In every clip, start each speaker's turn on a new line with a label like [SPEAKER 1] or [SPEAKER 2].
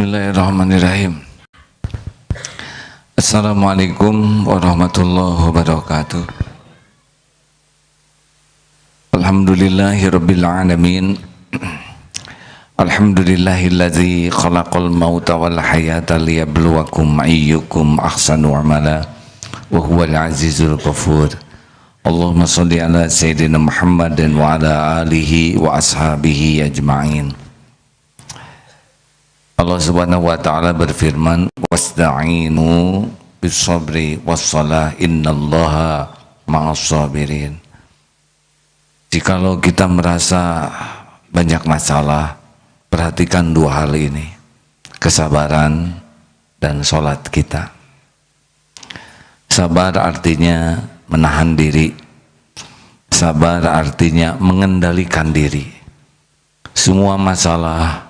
[SPEAKER 1] Bismillahirrahmanirrahim. Assalamualaikum warahmatullahi wabarakatuh. Alhamdulillahirabbil alamin. Alhamdulillahilladzi khalaqal mauta wal hayata liyabluwakum ayyukum ahsanu amala wa huwal azizul ghafur. Allahumma shalli ala sayyidina Muhammadin wa ala alihi wa ashabihi ajma'in. Allah Subhanahu wa taala berfirman, "Wasta'inu bis-sabri was-shalah innallaha ma'as-sabirin." Jikalau kita merasa banyak masalah, perhatikan dua hal ini, kesabaran dan sholat kita. Sabar artinya menahan diri, sabar artinya mengendalikan diri. Semua masalah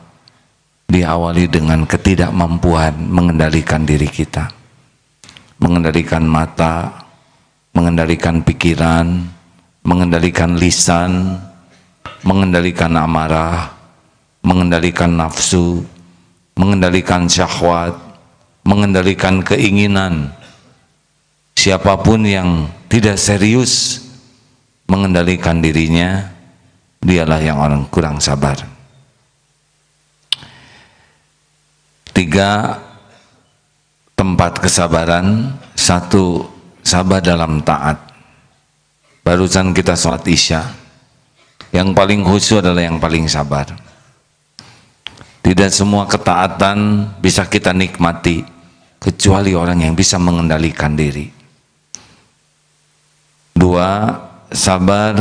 [SPEAKER 1] diawali dengan ketidakmampuan mengendalikan diri kita, mengendalikan mata, mengendalikan pikiran, mengendalikan lisan, mengendalikan amarah, mengendalikan nafsu, mengendalikan syahwat, mengendalikan keinginan. Siapapun yang tidak serius mengendalikan dirinya, dialah yang orang kurang sabar. 3 tempat kesabaran. 1, sabar dalam taat. Barusan kita sholat isya, yang paling khusyuk adalah yang paling sabar. Tidak semua ketaatan bisa kita nikmati kecuali orang yang bisa mengendalikan diri. 2, sabar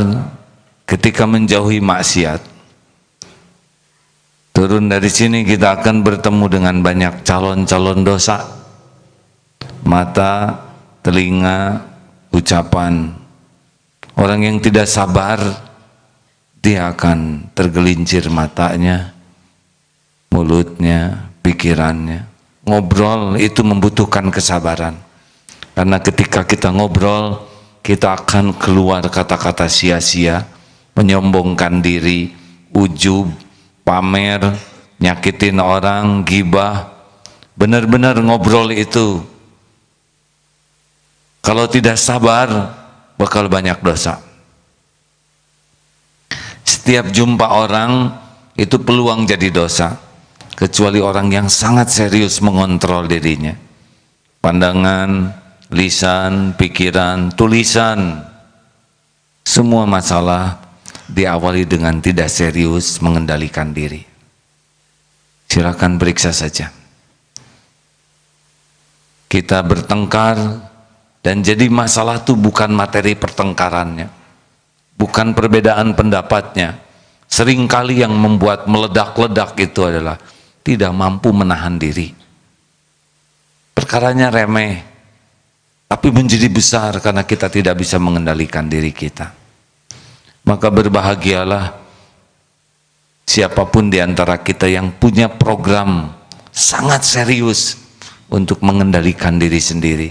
[SPEAKER 1] ketika menjauhi maksiat. Turun dari sini kita akan bertemu dengan banyak calon-calon dosa. Mata, telinga, ucapan. Orang yang tidak sabar, dia akan tergelincir matanya, mulutnya, pikirannya. Ngobrol itu membutuhkan kesabaran. Karena ketika kita ngobrol, kita akan keluar kata-kata sia-sia, menyombongkan diri, ujub, pamer, nyakitin orang, gibah. Benar-benar ngobrol itu kalau tidak sabar bakal banyak dosa. Setiap jumpa orang itu peluang jadi dosa, kecuali orang yang sangat serius mengontrol dirinya. Pandangan, lisan, pikiran, tulisan, semua masalah diawali dengan tidak serius mengendalikan diri. Silakan periksa saja. Kita bertengkar dan jadi masalah itu bukan materi pertengkarannya, bukan perbedaan pendapatnya. Seringkali yang membuat meledak-ledak itu adalah tidak mampu menahan diri. Perkaranya remeh, tapi menjadi besar karena kita tidak bisa mengendalikan diri kita. Maka berbahagialah siapapun di antara kita yang punya program sangat serius untuk mengendalikan diri sendiri,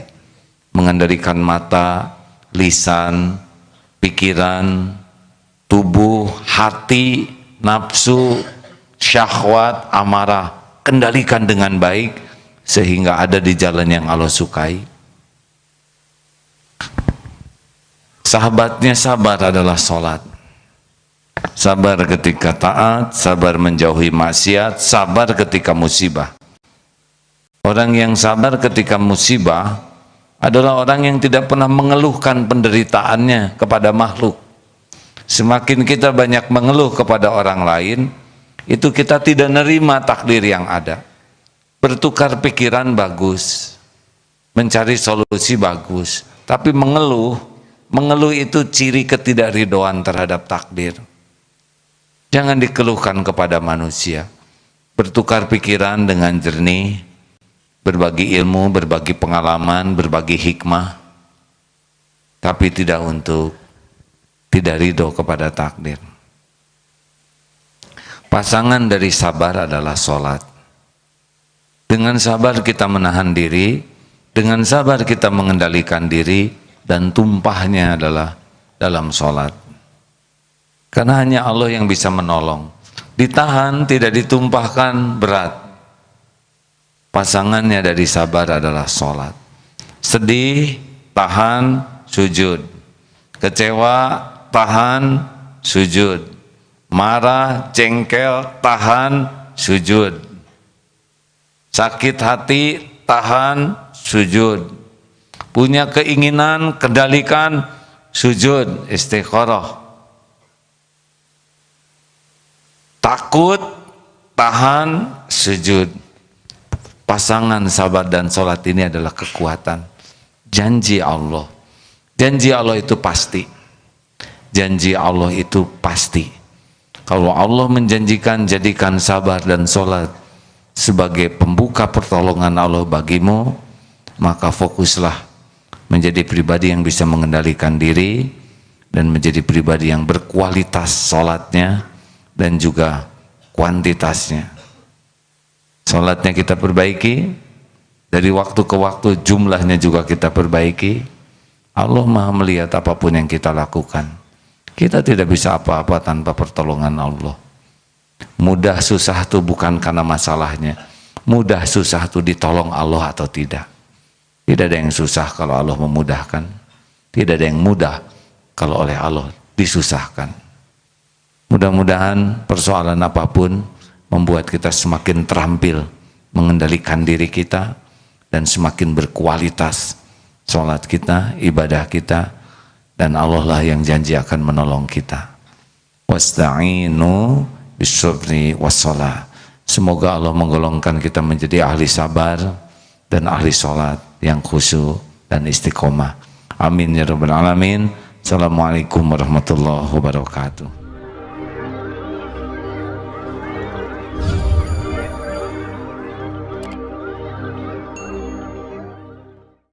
[SPEAKER 1] mengendalikan mata, lisan, pikiran, tubuh, hati, nafsu, syahwat, amarah. Kendalikan dengan baik sehingga ada di jalan yang Allah sukai. Sahabatnya sabar adalah sholat. Sabar ketika taat, sabar menjauhi maksiat, sabar ketika musibah. Orang yang sabar ketika musibah adalah orang yang tidak pernah mengeluhkan penderitaannya kepada makhluk. Semakin kita banyak mengeluh kepada orang lain, itu kita tidak nerima takdir yang ada. Bertukar pikiran bagus, mencari solusi bagus, tapi mengeluh itu ciri ketidakridhoan terhadap takdir. Jangan dikeluhkan kepada manusia. Bertukar pikiran dengan jernih, berbagi ilmu, berbagi pengalaman, berbagi hikmah, tapi tidak ridho kepada takdir. Pasangan dari sabar adalah sholat. Dengan sabar kita menahan diri, dengan sabar kita mengendalikan diri, dan tumpahnya adalah dalam sholat. Karena hanya Allah yang bisa menolong. Ditahan, tidak ditumpahkan, berat. pasangannya dari sabar adalah sholat. Sedih, tahan, sujud. Kecewa, tahan, sujud. Marah, jengkel, tahan, sujud. Sakit hati, tahan, sujud. Punya keinginan, kendalikan, sujud, istikharah. Takut, tahan, sujud. Pasangan sabar dan sholat ini adalah kekuatan. Janji Allah. Janji Allah itu pasti. Janji Allah itu pasti. Kalau Allah menjanjikan, jadikan sabar dan sholat sebagai pembuka pertolongan Allah bagimu, maka fokuslah menjadi pribadi yang bisa mengendalikan diri dan menjadi pribadi yang berkualitas sholatnya dan juga kuantitasnya. Sholatnya kita perbaiki, dari waktu ke waktu jumlahnya juga kita perbaiki. Allah Maha melihat apapun yang kita lakukan. Kita tidak bisa apa-apa tanpa pertolongan Allah. Mudah susah itu bukan karena masalahnya. Mudah susah itu ditolong Allah atau tidak. Tidak ada yang susah kalau Allah memudahkan. Tidak ada yang mudah kalau oleh Allah disusahkan. Mudah-mudahan persoalan apapun membuat kita semakin terampil mengendalikan diri kita dan semakin berkualitas sholat kita, ibadah kita, dan Allah lah yang janji akan menolong kita. Wasta'inu bis-sabri was-shalah. Semoga Allah menggolongkan kita menjadi ahli sabar dan ahli sholat yang khusyuk dan istiqomah. Amin ya rabbal alamin. Assalamualaikum warahmatullahi wabarakatuh.